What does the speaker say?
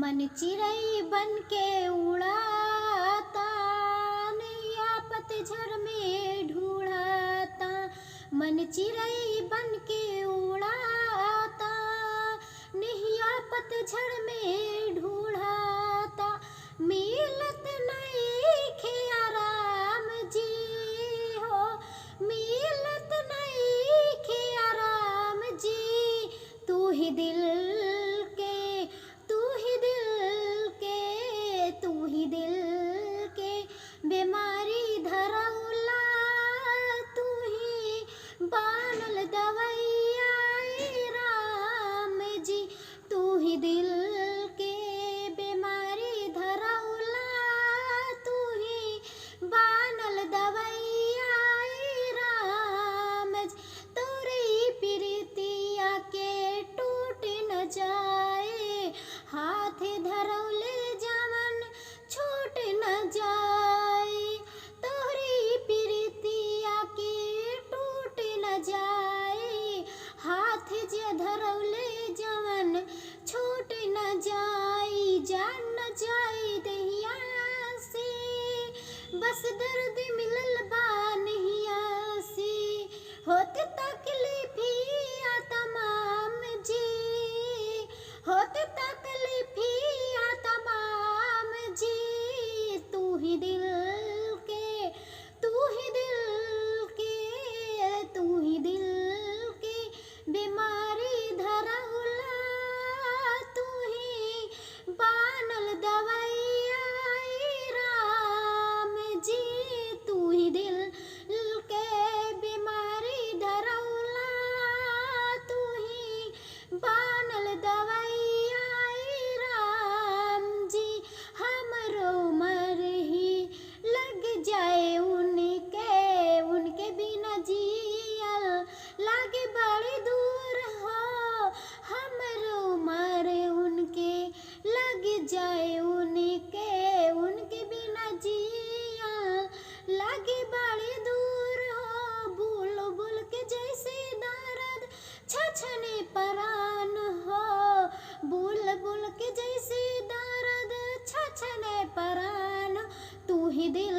मन चिड़ै बन के उड़ाता, नैया पतझड़ में ढूंढाता। मन चिड़ै बन के उड़ाता, नैया पतझड़ में ढूंढाता। मिलत नइखे आराम जी हो, मिलत नइखे आराम जी। तू ही दिल के, तू ही दिल के, तू ही दिल के बीमारी धरौला। तू ही बनल दवैया ए राम जी। तू ही दिल के बीमारी धरौला, तू ही बनल दवैया ए राम जी। तोरी प्रीतिया के टूट न जाए, हाथ धरौले जवन छूट न जाए। तोरी प्रीतिया के टूट न जाए, हाथ जे धरौले जवन छूट न जाए। जान न जाए दहिया से, बस दर्द मिलल बा नहिया से। होत तकलीफिया तमाम जी, होत तकलीफिया तमाम जी। तू ही दिल के, तू ही दिल के, तू ही दिल के बीमारी धरौला। तू ही बनल दवैया ए राम जी। तू ही दिल के बीमारी धरौला, तू ही बनल दवैया ए राम जी। हमरो उमर ही लग जाए उनके, उनके बिना जियल लागे बड़ी दूर हो। हमरो उमर उनके लग जाए उनके, उनके बिना जियल लागे बड़ी दूर हो। बुलबुल के जैसे दर्द छछने परान हो, बुलबुल के जैसे दर्द छछने परान। तू ही दिल